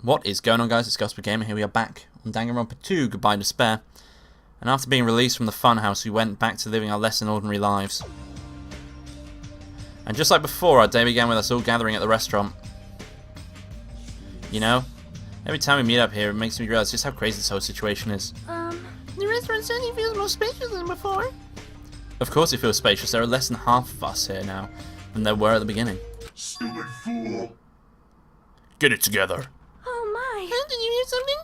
What is going on, guys? It's Gospel Gamer here. We are back on Danganronpa 2, Goodbye Despair. And after being released from the funhouse, we went back to living our less than ordinary lives. And just like before, our day began with us all gathering at the restaurant. You know, every time we meet up here, it makes me realize just how crazy this whole situation is. The restaurant certainly feels more spacious than before. Of course it feels spacious. There are less than half of us here now than there were at the beginning. Stupid fool! Get it together. Oh my. Huh? Did you hear something?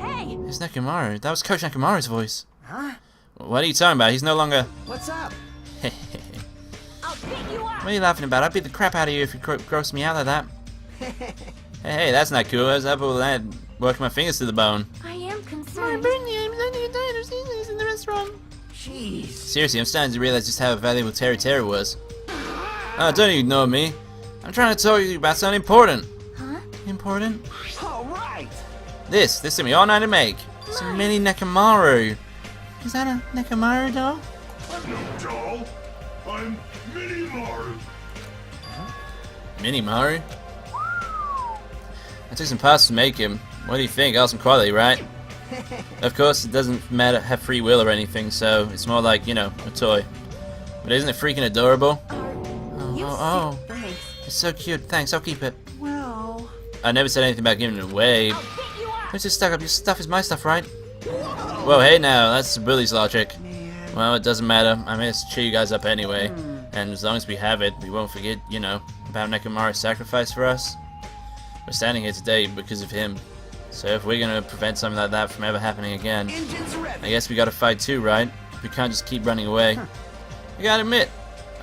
Hey! It's Nekomaru. That was Coach Nekomaru's voice. Huh? What are you talking about? He's no longer... What's up? I'll pick you up! What are you laughing about? I'd beat the crap out of you if you gross me out like that. Hey, that's not cool. I was up all that, working my fingers to the bone. I am concerned. Brittany, I'm starting to get tired of seeing these in the restaurant. Jeez. Seriously, I'm starting to realize just how valuable Terry was. Oh, don't ignore me. I'm trying to talk to you about something important. Huh? Important? All right. This took me all night to make. It's a mini Nekomaru. Is that a Nekomaru doll? I'm no doll. I'm Mini Maru. Mini Maru? I took some parts to make him. What do you think? Awesome quality, right? Of course, it doesn't have free will or anything, so it's more like, you know, a toy. But isn't it freaking adorable? Oh. Thanks. It's so cute. Thanks, I'll keep it. Well. I never said anything about giving it away. I'll pick you up! Don't just stuck up. Your stuff is my stuff, right? Well, hey now, that's Billy's logic. Man. Well, it doesn't matter. I'm here to cheer you guys up anyway. And as long as we have it, we won't forget, you know, about Nekomaru's sacrifice for us. We're standing here today because of him. So if we're gonna prevent something like that from ever happening again, Engines revving. I guess we gotta fight too, right? We can't just keep running away. I gotta admit,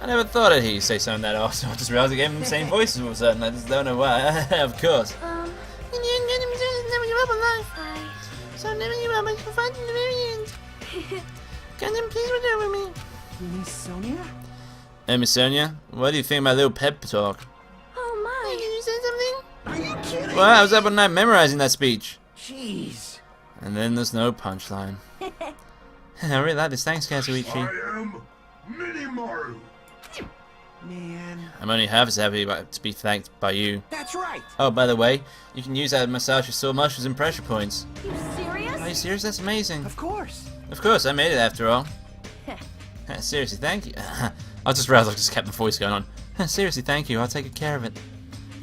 I never thought I'd hear you say something that awesome. I just realized I gave him the same voice all of a sudden. I just don't know why. Of course. And you never give up on life. So I'm never give up. I shall fight to the very end. Can you please return with me? Miss Sonia? Hey, Miss Sonia, what do you think of my little pep talk? Oh my. Can you say something? Are you kidding? Well, I was up all night memorizing that speech. Jeez. And then there's no punchline. I really like this. Thanks, Kazuichi. I am Mini Maru. Man. I'm only half as happy to be thanked by you. That's right. Oh, by the way, you can use that to massage your sore muscles and pressure points. You serious? Are you serious? That's amazing. Of course. Of course, I made it after all. Seriously, thank you. I just realized I just kept the voice going on. Seriously, thank you. I'll take good care of it.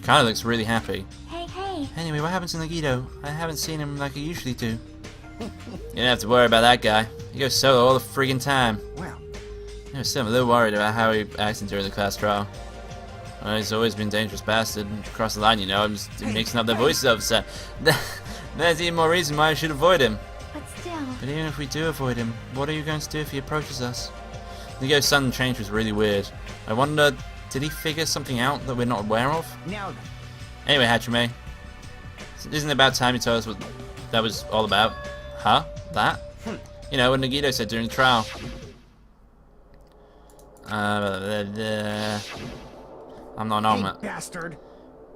Kinda looks really happy. Hey. Anyway, what happened to Nagito? I haven't seen him like I usually do. You don't have to worry about that guy. He goes solo all the friggin' time. Well. Still, I'm a little worried about how he acted during the class trial. Well, he's always been a dangerous bastard. Across the line, you know, I'm just mixing up their voices all of a sudden. There's even more reason why I should avoid him. But still. But even if we do avoid him, what are you going to do if he approaches us? Nigo's sudden change was really weird. I wonder, did he figure something out that we're not aware of? Now then. Anyway, Hachime, isn't it about time you told us what that was all about? Huh? That? You know, what Nagito said during the trial. I'm not on it. Bastard.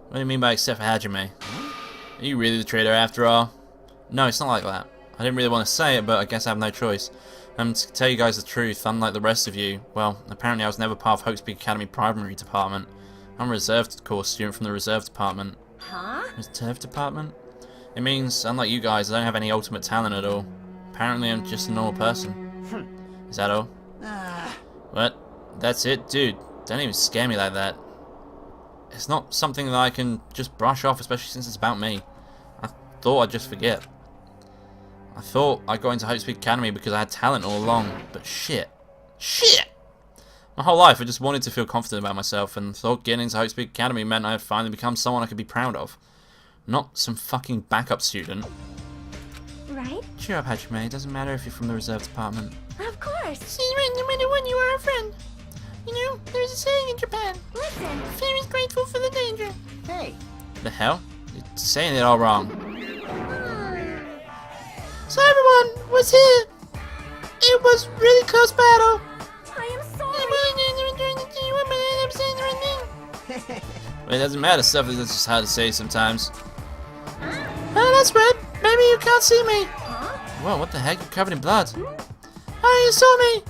What do you mean by except for Hajime? Are you really the traitor after all? No, it's not like that. I didn't really want to say it, but I guess I have no choice. To tell you guys the truth, unlike the rest of you, well, apparently I was never part of Hope's Peak Academy primary department. I'm a reserved course student from the reserve department. Huh? Reserve department? It means, unlike you guys, I don't have any ultimate talent at all. Apparently I'm just a normal person. Is that all? What? That's it? Dude, don't even scare me like that. It's not something that I can just brush off, especially since it's about me. I thought I'd just forget. I thought I got into Hope's Peak Academy because I had talent all along, but shit. My whole life I just wanted to feel confident about myself and thought getting into Hope's Peak Academy meant I had finally become someone I could be proud of. Not some fucking backup student. Right? Cheer up, Hachime. It doesn't matter if you're from the reserve department. Of course. She's right. No matter what, you are a friend. You know, there's a saying in Japan. Listen. Fear is grateful for the danger. Hey. The hell? You're saying it all wrong. So everyone was here. It was really close battle. I am sorry. Well, it doesn't matter. Stuff is just hard to say sometimes. Oh, that's right. Maybe you can't see me. Whoa, what the heck? You're covered in blood. Oh, you saw me.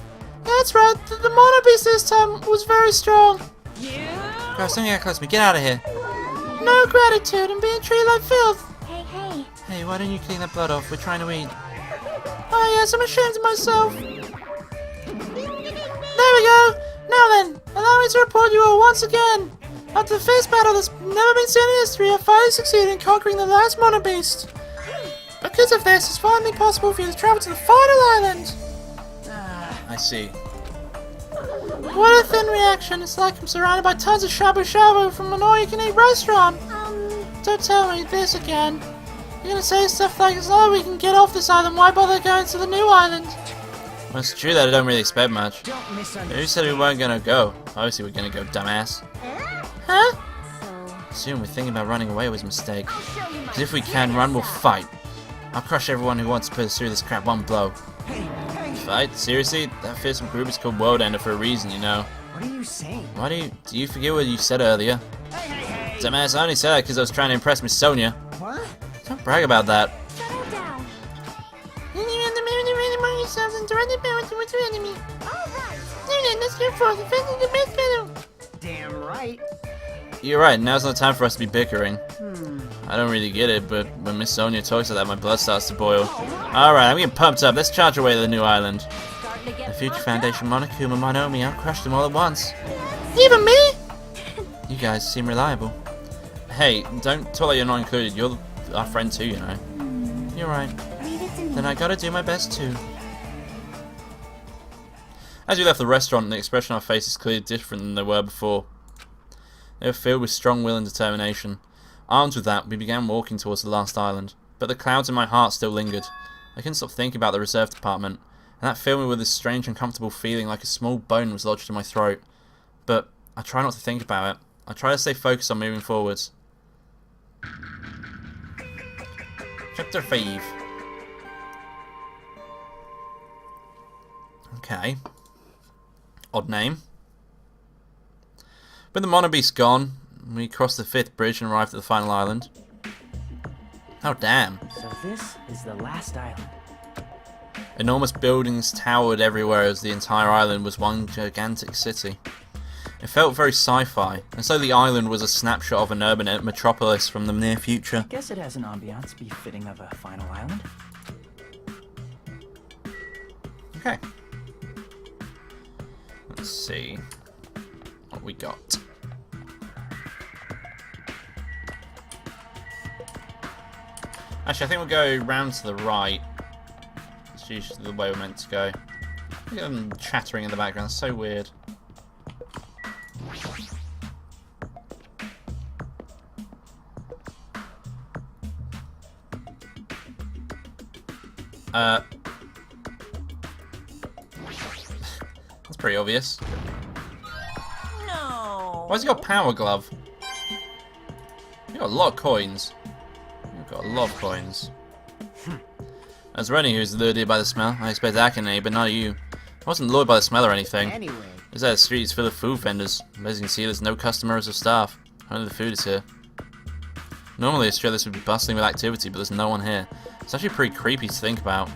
That's right. The mono beast this time was very strong. Gross, don't get close to me. Get out of here. No gratitude and being treated like filth. Hey. Hey, why don't you clean that blood off? We're trying to eat. Oh yes, I'm ashamed of myself. There we go. Now then, allow me to report you all once again. After the first battle that's never been seen in history, I finally succeeded in conquering the last mono beast. Because of this, it's finally possible for you to travel to the final island. I see. What a thin reaction. It's like I'm surrounded by tons of shabu shabu from an all-you-can-eat restaurant. Don't tell me this again. You're gonna say stuff like, as long as we can get off this island, why bother going to the new island? Well, it's true that I don't really expect much. Don't misunderstand. Who said we weren't gonna go? Obviously we're gonna go, dumbass. Huh? Assume we're thinking about running away was a mistake. Because if we can run, we'll fight. I'll crush everyone who wants to put us through this crap one blow. Hey, Fight? Seriously? That fearsome group is called World Ender for a reason, you know. what are you saying? Why do you forget what you said earlier? Hey. Dumbass, I only said that because I was trying to impress Miss Sonia. What? Don't brag about that. Settle down. yourselves and directly power towards your enemy. Alright. Now then, let's go forth and finish the best battle. Damn right. You're right, now's not time for us to be bickering. I don't really get it, but when Miss Sonia talks like that, my blood starts to boil. Alright, I'm getting pumped up. Let's charge away to the new island. The future Foundation Monokuma Monomi, I'll crush them all at once. Even me? You guys seem reliable. Hey, don't talk like you're not included. You're our friend too, you know. You're right. Then I gotta do my best too. As we left the restaurant, the expression on our faces is clearly different than they were before. They were filled with strong will and determination. Armed with that, we began walking towards the last island, but the clouds in my heart still lingered. I couldn't stop thinking about the reserve department, and that filled me with this strange uncomfortable feeling like a small bone was lodged in my throat. But I try not to think about it. I try to stay focused on moving forwards. Chapter 5. Okay. Odd name. With the Mono Beast gone, we crossed the 5th bridge and arrived at the final island. Oh damn. So this is the last island. Enormous buildings towered everywhere as the entire island was one gigantic city. It felt very sci-fi, as though the island was a snapshot of an urban metropolis from the near future. Guess it has an ambiance befitting of a final island. Okay. Let's see what we got. Actually, I think we'll go round to the right. It's usually the way we're meant to go. Look at them chattering in the background, it's so weird. That's pretty obvious. No. Why's he got Power Glove? You got a lot of coins. You've got a lot of coins. As Rennie, who's lured by the smell, I expect Akane, but not you. I wasn't lured by the smell or anything. Anyway. Is that the street is full of food vendors. As you can see, there's no customers or staff. Only the food is here. Normally, it's sure this would be bustling with activity, but there's no one here. It's actually pretty creepy to think about.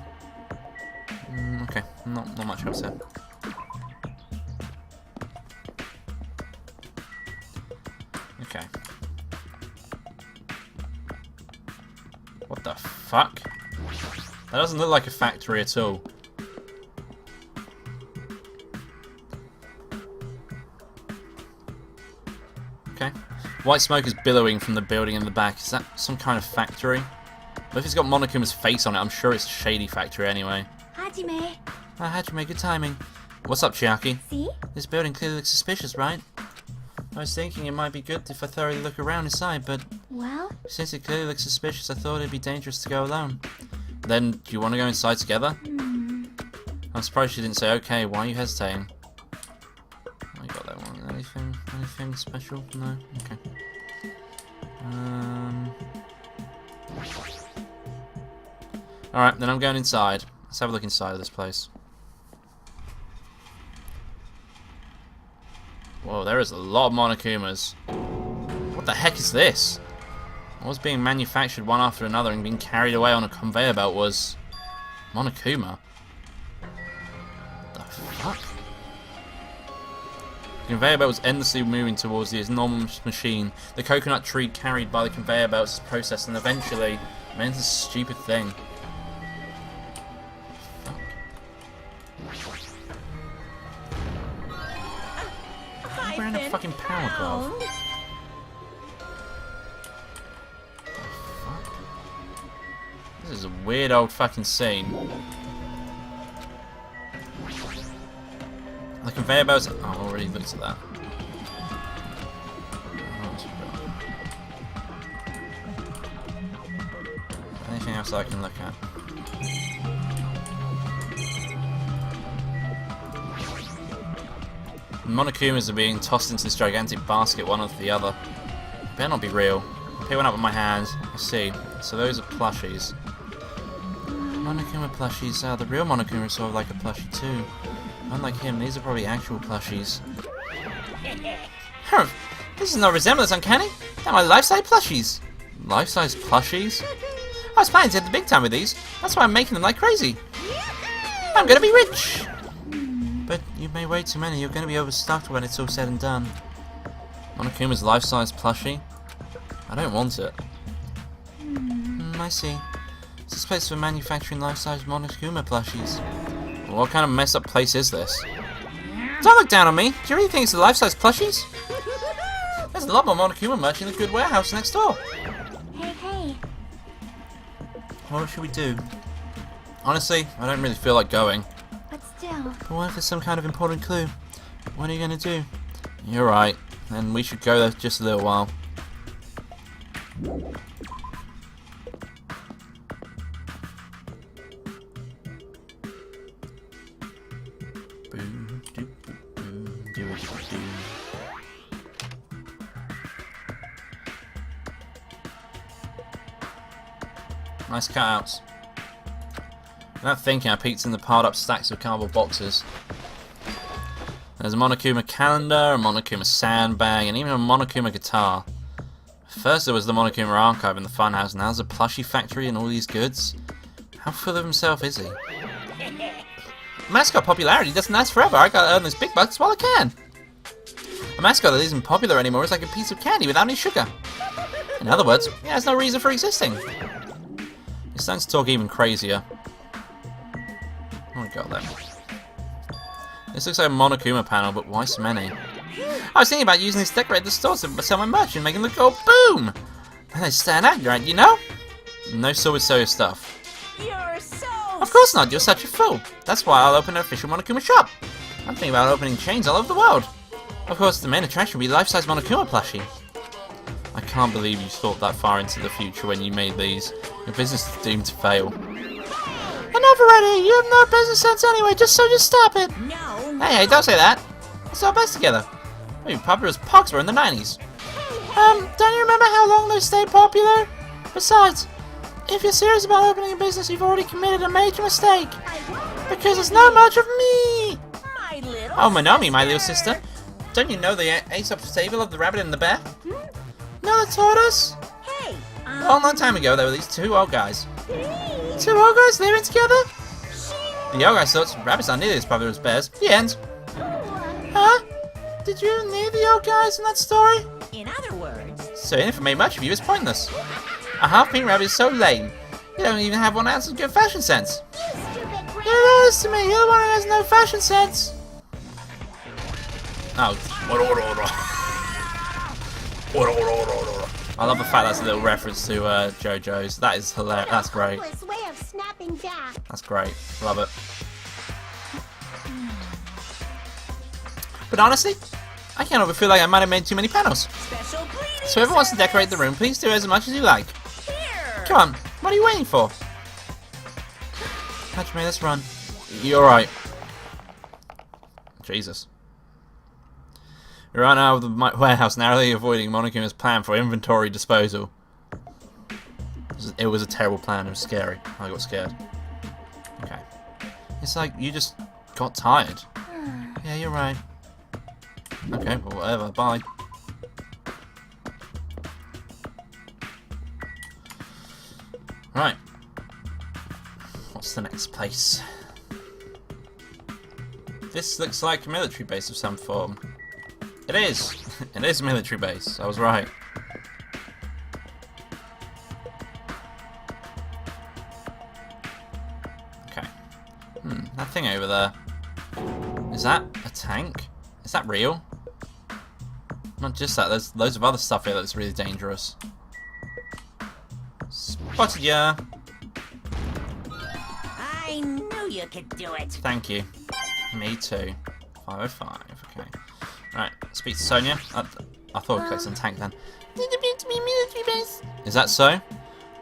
Okay, not much else here. Okay. What the fuck? That doesn't look like a factory at all. Okay. White smoke is billowing from the building in the back. Is that some kind of factory? But if it's got Monokuma's face on it, I'm sure it's a shady factory anyway. Hajime. Ah, Hajime, good timing. What's up, Chiaki? See? This building clearly looks suspicious, right? I was thinking it might be good if I thoroughly look around inside, but Well? since it clearly looks suspicious, I thought it'd be dangerous to go alone. Then, do you want to go inside together? I'm surprised she didn't say okay. Why are you hesitating? Oh, you got that one. Anything special? No? Okay. Alright, then I'm going inside. Let's have a look inside of this place. Whoa, there is a lot of Monokumas. What the heck is this? What was being manufactured one after another and being carried away on a conveyor belt was Monokuma. What the fuck? The conveyor belt was endlessly moving towards the enormous machine. The coconut tree carried by the conveyor belts is processed and eventually made this stupid thing. I've Wearing a been fucking power glove. found. This is a weird old fucking scene. The conveyor belts. Oh, I already looked at that. Anything else I can look at? Monokumas are being tossed into this gigantic basket, one after the other. Better not be real. I pick one up with my hands. I see. So those are plushies. Monokuma plushies. The real Monokuma is sort of like a plushie too. Unlike him, these are probably actual plushies. Humph! This is no resemblance, uncanny. They're my life-size plushies. Life-size plushies? I was planning to hit the big time with these. That's why I'm making them like crazy. I'm gonna be rich! But you've made way too many. You're gonna be overstocked when it's all said and done. Monokuma's life-size plushie? I don't want it. I see. It's this place for manufacturing life-size Monokuma plushies. What kind of messed up place is this? Don't look down on me! Do you really think it's the life-size plushies? There's a lot more Monokuma merch in the good warehouse next door. Hey. What should we do? Honestly, I don't really feel like going. But still. But what if there's some kind of important clue? What are you gonna do? You're right. Then we should go there just a little while. Nice cutouts. Without thinking, I peeked in the piled up stacks of cardboard boxes. There's a Monokuma calendar, a Monokuma sandbag, and even a Monokuma guitar. First there was the Monokuma archive in the funhouse, now there's a plushie factory and all these goods. How full of himself is he? Mascot popularity doesn't last forever. I gotta earn those big bucks while I can. A mascot that isn't popular anymore is like a piece of candy without any sugar. In other words, it has no reason for existing. It's starting to talk even crazier. Oh my god, then. This looks like a Monokuma panel, but why so many? I was thinking about using this to decorate the store to sell my merch and make them look go boom! And they stand out, right, you know? No Sword Sawyer stuff. You're so. Of course not, you're such a fool. That's why I'll open an official Monokuma shop. I'm thinking about opening chains all over the world. Of course, the main attraction will be life-size Monokuma plushie. I can't believe you thought that far into the future when you made these. Your business is doomed to fail. Enough already! You have no business sense anyway, just stop it! No! Hey, don't say that. Let's all best together. We were popular as pogs were in the 90s. Don't you remember how long they stayed popular? Besides, if you're serious about opening a business, you've already committed a major mistake. Because there's no merch of me! My little Oh, Monomi, my little sister. Don't you know the Aesop's fable of the rabbit and the bear? No, that taught us. Hey, A long, long time ago, there were these two old guys. Two old guys living together? The old guys thought rabbits aren't nearly as popular as bears. The end. Huh? Did you need the old guys in that story? in other words, Saying if I made much of you is pointless. A half-pink rabbit is so lame. You don't even have 1 ounce of good fashion sense. You're honest to me, you're the one who has no fashion sense. Oh. I love the fact that's a little reference to JoJo's. That is hilarious. That's great. Way of snapping back. That's great. Love it. But honestly, I can't ever feel like I might have made too many panels. special bleeding. So whoever wants to decorate the room, please do as much as you like. Here. Come on, what are you waiting for? Catch me, let's run. You're right. Jesus. We ran out of the warehouse, narrowly avoiding Monokuma's plan for inventory disposal. It was a terrible plan, it was scary. I got scared. Okay. It's like you just got tired. Yeah, you're right. Okay, well, whatever, bye. Right. What's the next place? This looks like a military base of some form. It is. It is a military base. I was right. Okay. That thing over there. Is that a tank? Is that real? Not just that. There's loads of other stuff here that's really dangerous. Spotted ya. I knew you could do it. Thank you. Me too. 505. Okay. Right. Speak to Sonia. I thought it was a tank then. It appeared to be a military base. Is that so? As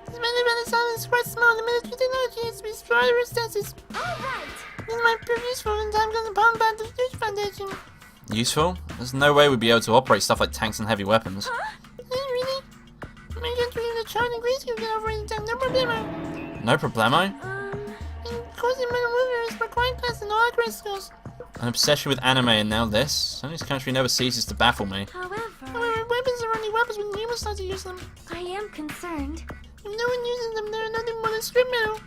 matter of fact, is quite small. The military technology has to be destroyed or stasis. Alright. This might prove useful in time because upon by the Future Foundation. Useful? There's no way we'd be able to operate stuff like tanks and heavy weapons. Really? My country is a child in Greece who can operate the tank, no problemo. No problemo? And of course, the middle mover is required class in all grade schools. An obsession with anime and now this? Sony's country never ceases to baffle me. However, Weapons are only weapons when humans start to use them. I am concerned. If no one uses them, they're nothing more than strip metal.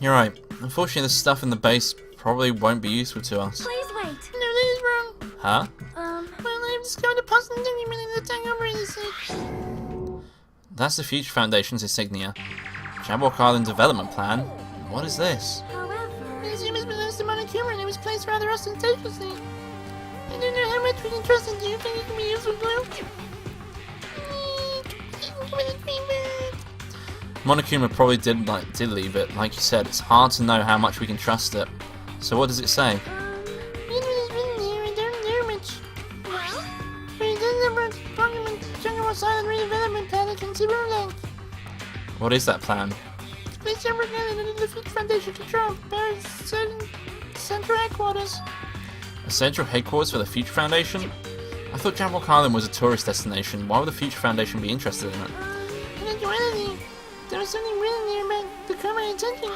You're right. Unfortunately, the stuff in the base probably won't be useful to us. Please wait. No, that is wrong. Huh? Well, I have discovered a puzzle document in the tank over in the stage. That's the Future Foundation's insignia. Jabberwock Island Development Plan? What is this? However, The museum has been lost to Monokuma and it was placed rather ostentatiously. I don't know how much we can trust it. Do you think it can be useful glue? Monokuma probably did leave it. Like you said, it's hard to know how much we can trust it. So what does it say? What is that plan? The Future Foundation control central headquarters. A central headquarters for the Future Foundation? I thought Jabberwock Island was a tourist destination. Why would the Future Foundation be interested in it? I didn't do anything. There was something really near about to caught my attention.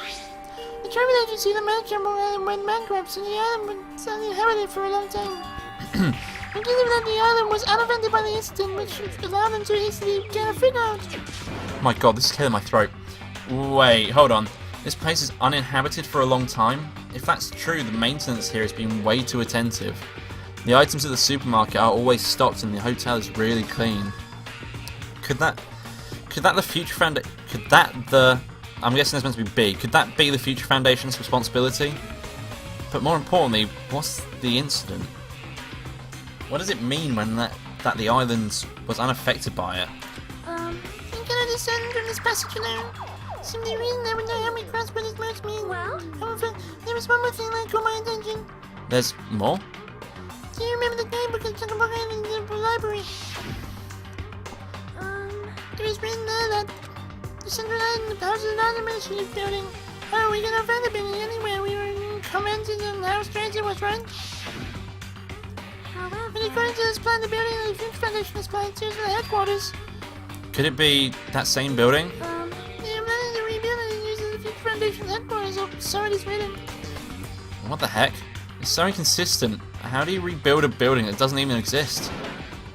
The travel agency that managed Jabberwock Island went bankrupt, so the island was uninhabited for a long time. And given that the island was unaffected by the incident, which allowed them to easily get a fit out. My god, this is killing my throat. Wait, hold on. This place is uninhabited for a long time? If that's true, the maintenance here has been way too attentive. The items at the supermarket are always stocked and the hotel is really clean. Could that the Future Foundation, I'm guessing that's meant to be B, could that be the Future Foundation's responsibility? But more importantly, what's the incident? What does it mean when that the island was unaffected by it? I cannot discern from this passage alone. Simply reading I would know how we grasp what it most mean. Well? However, there was one more thing that caught my attention. There's more? Do you remember the guidebook of Jabberwock Island in the library? It was written there that the central island houses an administrative building. Oh, we cannot find the building anywhere. We were commented on how strange it was, right? however, But according to this plan, the building of the Future Foundation is planned to use for the headquarters. Could it be that same building? They are planning to rebuild it and use it as the Future Foundation's headquarters, or so it is written. What the heck? It's so inconsistent. How do you rebuild a building that doesn't even exist?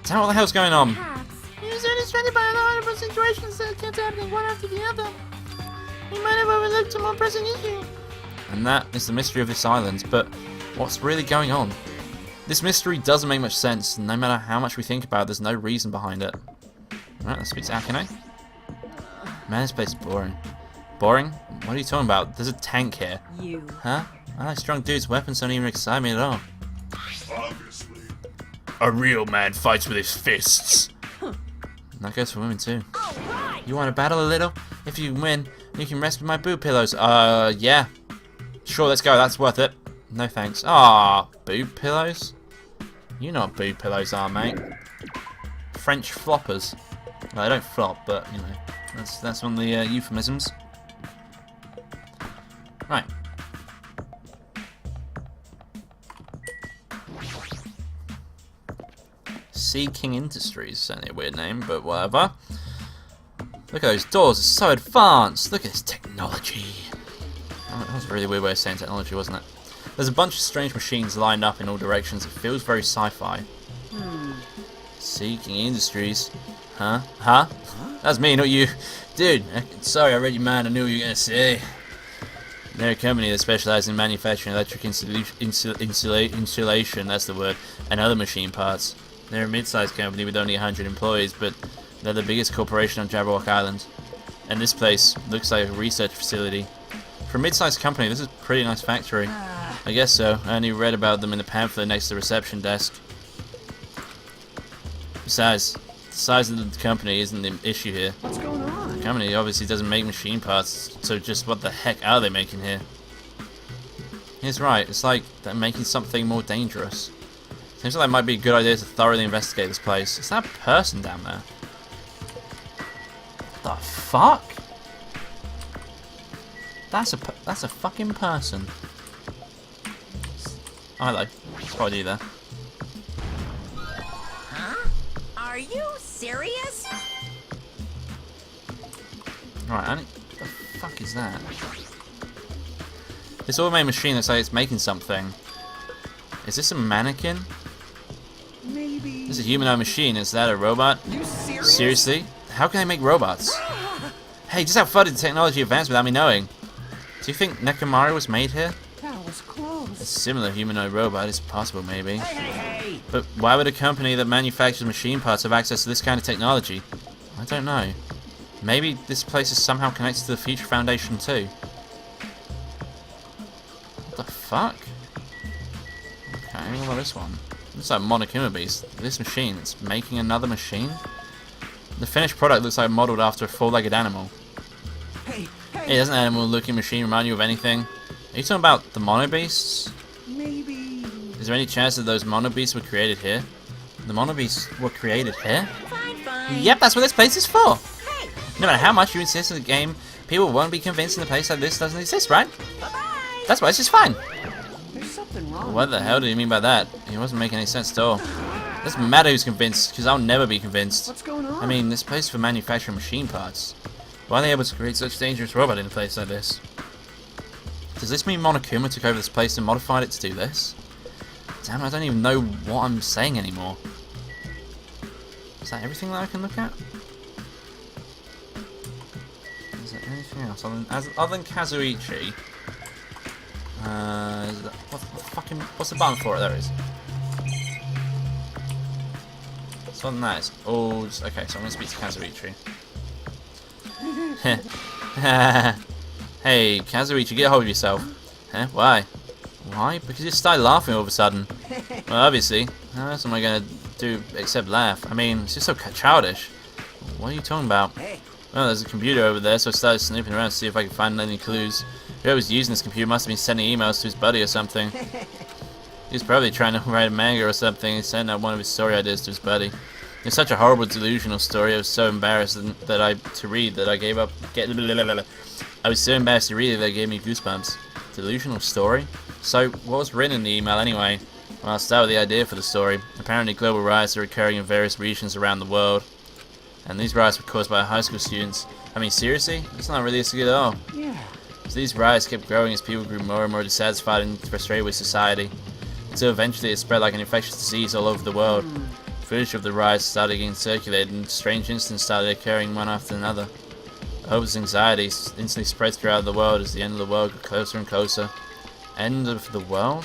Tell me what the hell's going on. perhaps. We were so distracted by a lot of situations that kept happening one after the other. We might have overlooked a more pressing issue. And that is the mystery of this island, but what's really going on? This mystery doesn't make much sense, and no matter how much we think about it, there's no reason behind it. Alright, let's speak to Akane. Man, this place is boring. Boring? What are you talking about? There's a tank here. You. Huh? I like strong dudes, weapons don't even excite me at all. Obviously. A real man fights with his fists. That goes for women too. You want to battle a little? If you win, you can rest with my boob pillows. Yeah. Sure, let's go. That's worth it. No thanks. Ah, boob pillows? You know what boob pillows are, mate. French floppers. Well, they don't flop, but, you know, that's one of the euphemisms. Right. Sea King Industries, certainly a weird name, but whatever. Look at those doors, it's so advanced. Look at this technology. Oh, that was a really weird way of saying technology, wasn't it? There's a bunch of strange machines lined up in all directions. It feels very sci-fi. Sea King Industries. Huh? Huh? That's me, not you. Dude, sorry, I read your mind. I knew what you were going to say. They're a company that specializes in manufacturing electric insulation, that's the word, and other machine parts. They're a mid-sized company with only 100 employees, but they're the biggest corporation on Jabberwock Island. And this place looks like a research facility. For a mid-sized company, this is a pretty nice factory. I guess so. I only read about them in the pamphlet next to the reception desk. Besides, the size of the company isn't the issue here. What's going on? The company obviously doesn't make machine parts, so just what the heck are they making here? He's right, it's like they're making something more dangerous. Seems like it might be a good idea to thoroughly investigate this place. Is that a person down there? What the fuck? That's a fucking person. Oh, hello. It's probably you there. Huh? Are you serious? Right, what the fuck is that? This automated machine looks like it's making something. Is this a mannequin? Maybe. This is a humanoid machine. Is that a robot? You serious? Seriously? How can they make robots? Hey, just how far did technology advance without me knowing? Do you think Nekomaru was made here? That was close. A similar humanoid robot is possible, maybe. Hey! But why would a company that manufactures machine parts have access to this kind of technology? I don't know. Maybe this place is somehow connected to the Future Foundation too. What the fuck? Okay, what about this one? Looks like Monokuma Beast. This machine, it's making another machine? The finished product looks like modeled after a four-legged animal. Hey! Hey, doesn't an animal-looking machine remind you of anything? Are you talking about the Mono Beasts? Maybe. Is there any chance that those Mono Beasts were created here? The Mono Beasts were created here? Fine. Yep, that's what this place is for! Hey, No matter how much you insist on the game, people won't be convinced in a place like this doesn't exist, right? bye-bye. That's why it's just fine. There's something wrong. What the hell do you mean by that? It wasn't making any sense at all. Doesn't matter who's convinced, because I'll never be convinced. What's going on? I mean, this place for manufacturing machine parts. Why are they able to create such dangerous robot in a place like this? Does this mean Monokuma took over this place and modified it to do this? Damn, I don't even know what I'm saying anymore. Is that everything that I can look at? Is there anything else other than Kazuichi? What's the button for it? There it is. So other than that, it's all just, okay, so I'm going to speak to Kazuichi. Hey, Kazuichi, get a hold of yourself. Huh? Why? Why? Because you started laughing all of a sudden. Well, obviously. How else am I going to do except laugh? I mean, it's just so childish. What are you talking about? Hey. Well, there's a computer over there, so I started snooping around to see if I could find any clues. Whoever was using this computer must have been sending emails to his buddy or something. He was probably trying to write a manga or something and send out one of his story ideas to his buddy. It was such a horrible, delusional story. I was so embarrassed that I gave up. I was so embarrassed to read it that it gave me goosebumps. Delusional story? So, what was written in the email anyway? Well, I'll start with the idea for the story. Apparently, global riots are occurring in various regions around the world. And these riots were caused by high school students. I mean, seriously? It's not realistic at all. Yeah. So these riots kept growing as people grew more and more dissatisfied and frustrated with society. Until eventually it spread like an infectious disease all over the world. Footage of the riots started getting circulated and strange incidents started occurring one after another. Hopeless anxiety instantly spread throughout the world as the end of the world got closer and closer. End of the world?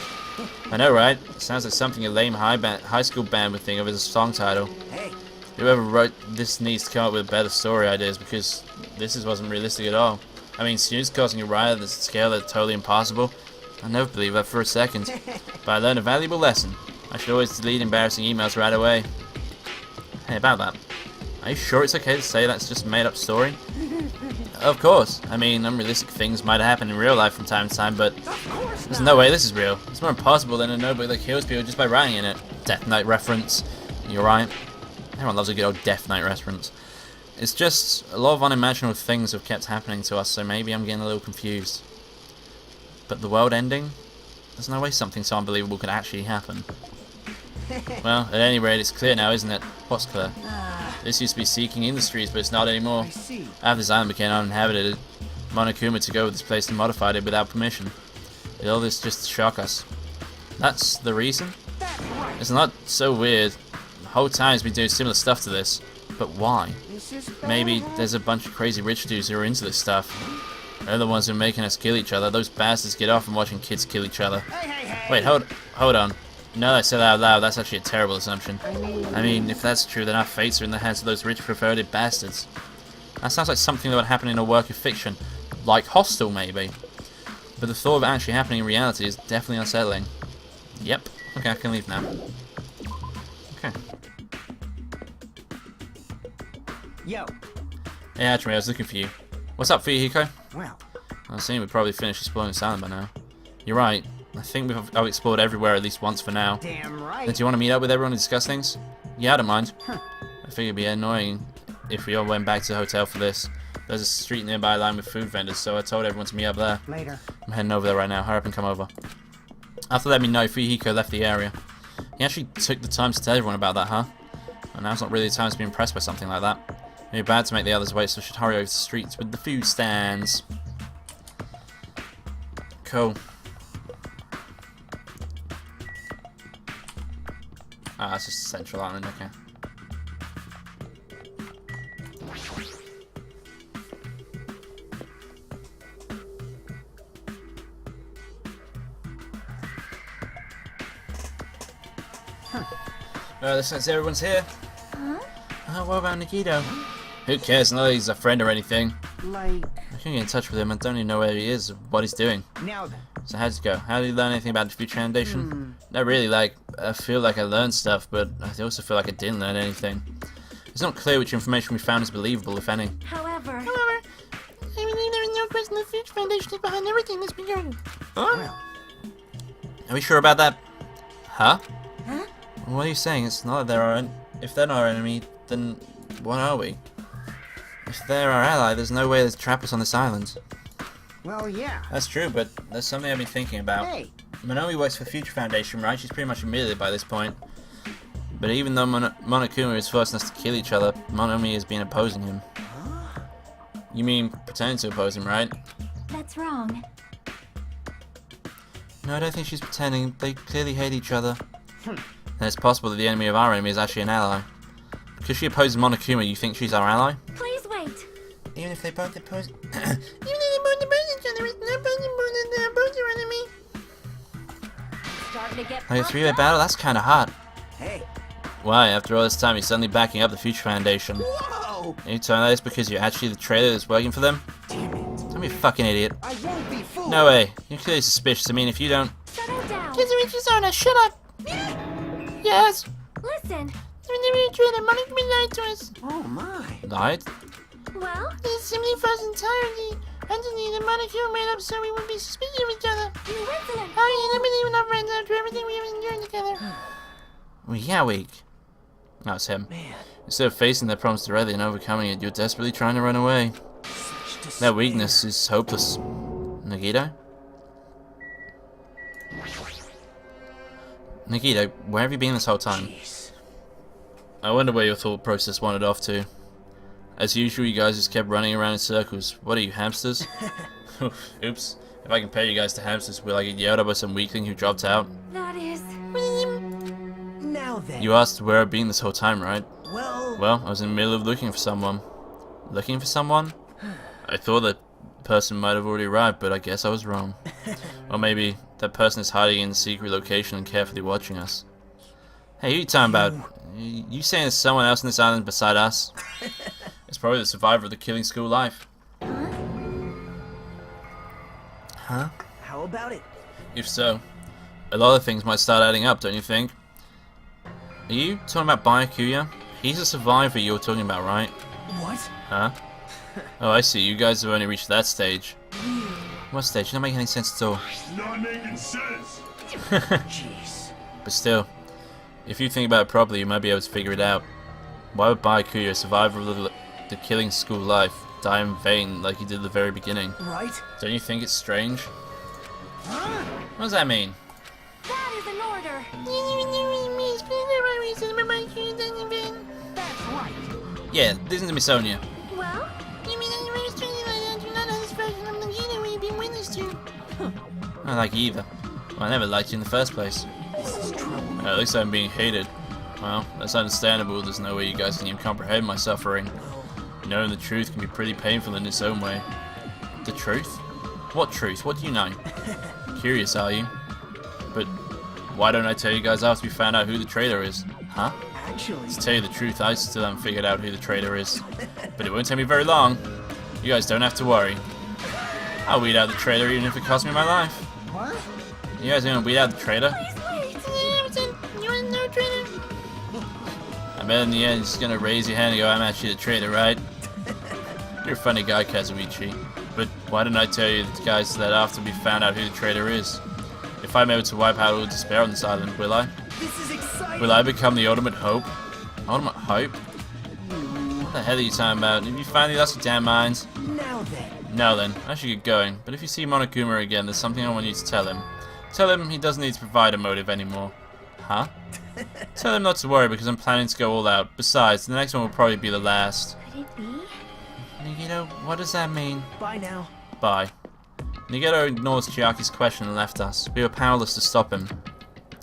I know, right? It sounds like something a lame high school band would think of as a song title. Hey. Whoever wrote this needs to come up with better story ideas because this wasn't realistic at all. I mean, students causing a riot at a scale that's totally impossible. I never believed that for a second. But I learned a valuable lesson. I should always delete embarrassing emails right away. Hey, about that. Are you sure it's okay to say that's just a made-up story? Of course. I mean, unrealistic things might happen in real life from time to time, but there's no way this is real. It's more impossible than a notebook that kills people just by writing in it. Death Knight reference. You're right. Everyone loves a good old Death Knight reference. It's just a lot of unimaginable things have kept happening to us, so maybe I'm getting a little confused. But the world ending? There's no way something so unbelievable could actually happen. Well, at any rate, it's clear now, isn't it? What's clear? This used to be Seeking Industries, but it's not anymore. I see. After this island became uninhabited, Monokuma took over this place and modified it without permission. Did all this just to shock us? That's the reason? It's not so weird. The whole time he's been doing similar stuff to this. But why? This is Maybe there's a bunch of crazy rich dudes who are into this stuff. They're the ones who are making us kill each other. Those bastards get off on watching kids kill each other. Hey. Wait, hold on. No, I said that out loud. That's actually a terrible assumption. I mean, if that's true, then our fates are in the hands of those rich, perverted bastards. That sounds like something that would happen in a work of fiction. Like Hostel, maybe. But the thought of it actually happening in reality is definitely unsettling. Yep. Okay, I can leave now. Okay. Yo. Hey, Ajime, I was looking for you. What's up for you, Hiko? Well, I was saying we'd probably finished exploring this island by now. You're right. I think I've explored everywhere at least once for now. damn right. Then do you want to meet up with everyone and discuss things? Yeah, I don't mind. Huh. I figured it'd be annoying if we all went back to the hotel for this. There's a street nearby lined with food vendors, so I told everyone to meet up there. Later. I'm heading over there right now. Hurry up and come over. After letting me know, Fuyuhiko left the area. He actually took the time to tell everyone about that, huh? And now's not really the time to be impressed by something like that. It'd be bad to make the others wait, so I should hurry over to the streets with the food stands. Cool. Ah, that's just Central Island, okay. Looks like everyone's here. Huh? What about Nikito? Who cares? Not that he's a friend or anything. Like, I can't get in touch with him. I don't even know where he is or what he's doing. now then. So how'd it go? How did you learn anything about the Future Foundation? Not really. Like, I feel like I learned stuff, but I also feel like I didn't learn anything. It's not clear which information we found is believable, if any. However, I believe there is no question the Future Foundation is behind everything that's been going. Well, Are we sure about that? Huh? Huh? What are you saying? It's not that they're our if they're not our enemy, then what are we? If they're our ally, there's no way they'd trap us on this island. well, yeah. That's true, but there's something I've been thinking about. Hey. Minami works for Future Foundation, right? She's pretty much admitted it by this point. But even though Monokuma is forcing us to kill each other, Monami has been opposing him. You mean pretending to oppose him, right? that's wrong. No, I don't think she's pretending. They clearly hate each other. And it's possible that the enemy of our enemy is actually an ally. Because she opposes Monokuma, you think she's our ally? Please wait. Even if they both oppose... Even if they both oppose each other, it's no possible that they're both your enemy. Starting to get Like a puffed three-way up. battle? That's kind of hot. Hey. Why, after all this time, you're suddenly backing up the Future Foundation. Whoa! Are you telling that it's because you're actually the traitor that's working for them? Damn it. Don't be a fucking idiot. I won't be fooled. No way. You're clearly suspicious. I mean, if you don't... Shut her down. Kizuichi-sana, shut up! Yes! Listen. When they were traitor, Monokuma lied to us. Oh, my. Lied? Well, This is simply false entirely. Entity that Monokuma made up so we would be suspicious of each other. you insolent. How can you believe we're not friends after everything we have endured together? Well, yeah, weak. No, it's him. Man. Instead of facing their problems directly and overcoming it, you're desperately trying to run away. Such despair. That weakness is hopeless. Nagito? Nagito, where have you been this whole time? Jeez. I wonder where your thought process wandered off to. As usual, you guys just kept running around in circles. What are you, hamsters? Oops. If I compare you guys to hamsters, will I get yelled at by some weakling who dropped out? That is. Now then. You asked where I've been this whole time, right? Well. Well, I was in the middle of looking for someone. Looking for someone? I thought that person might have already arrived, but I guess I was wrong. Or maybe that person is hiding in a secret location and carefully watching us. Hey, who are you talking about? You saying there's someone else on this island beside us? It's probably the survivor of the killing school life. Huh? How about it? If so, a lot of things might start adding up, don't you think? Are you talking about Byakuya? He's a survivor you're talking about, right? What? Huh? Oh, I see. You guys have only reached that stage. What stage? It don't make any sense at all. It's not making sense. Jeez. But still, if you think about it properly, you might be able to figure it out. Why would Byakuya, a survivor of the killing school life, die in vain like he did at the very beginning? Right? Don't you think it's strange? Huh? What does that mean? That is an order. That's right. Yeah, listen to me, Sonia. Well, I don't like you either. Well, I never liked you in the first place. This is trouble. At least I'm being hated. Well, that's understandable. There's no way you guys can even comprehend my suffering. Knowing the truth can be pretty painful in its own way. The truth? What truth? What do you know? Curious, are you? But why don't I tell you guys after we found out who the traitor is? Huh? Actually, To tell you the truth, I still haven't figured out who the traitor is. But it won't take me very long. You guys don't have to worry. I'll weed out the traitor even if it costs me my life. what? You guys are gonna weed out the traitor? You want to know, traitor? I bet in the end you're just gonna raise your hand and go, I'm actually the traitor, right? You're a funny guy, Kazuichi. But why didn't I tell you guys that after we found out who the traitor is? If I'm able to wipe out all despair on this island, will I? This is exciting. Will I become the ultimate hope? Ultimate hope? What the hell are you talking about? Have you finally lost your damn minds? Now then. Now then, I should get going. But if you see Monokuma again, there's something I want you to tell him. Tell him he doesn't need to provide a motive anymore. Huh? Tell him not to worry because I'm planning to go all out. Besides, the next one will probably be the last. Could it be? Nagito, what does that mean? Bye now. Bye. Nagito ignores Chiaki's question and left us. We were powerless to stop him.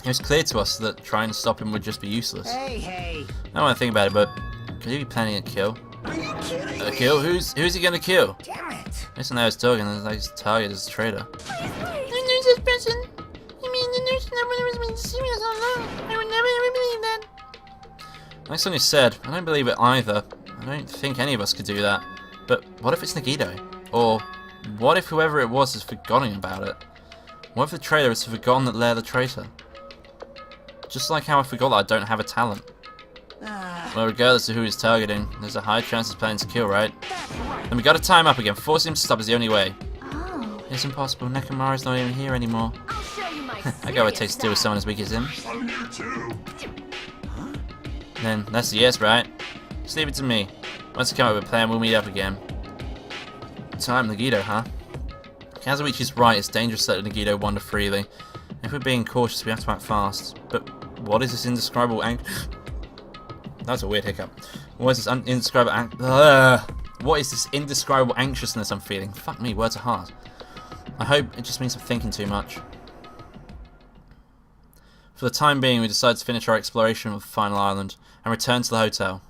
It was clear to us that trying to stop him would just be useless. Hey. I don't want to think about it, but could he be planning a kill? Are you kidding A me? kill? Who's he gonna kill? Damn it. Listen, I was talking. Like his target is a traitor. The news this person. You mean the news that was been serious all along? I would never ever believe that. Like Sonia said, I don't believe it either. I don't think any of us could do that. But what if it's Nagito? Or what if whoever it was has forgotten about it? What if the traitor has forgotten that they're the traitor? Just like how I forgot that I don't have a talent. Well, regardless of who he's targeting, there's a high chance he's planning to kill, right? Then we gotta time up again. Forcing him to stop is the only way. Oh. It's impossible. Nekomaru's not even here anymore. I'll show you my I got what it takes to deal with serious someone as weak as him. I'm here too. Then that's a yes, right? Just leave it to me. Once I come up with a plan, we'll meet up again. Time, Nagito, huh? Kazuichi's right, it's dangerous to let Nagito wander freely. If we're being cautious, we have to act fast. But what is this indescribable That's a weird hiccup. What is this indescribable anxiousness I'm feeling? Fuck me, words are hard. I hope it just means I'm thinking too much. For the time being, we decide to finish our exploration of the final island and return to the hotel.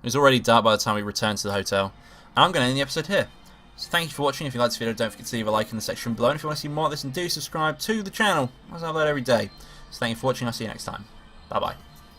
It was already dark by the time we returned to the hotel, and I'm going to end the episode here. So thank you for watching. If you liked this video, don't forget to leave a like in the section below, and if you want to see more of this, then do subscribe to the channel, as I upload every day. So thank you for watching, I'll see you next time. Bye bye.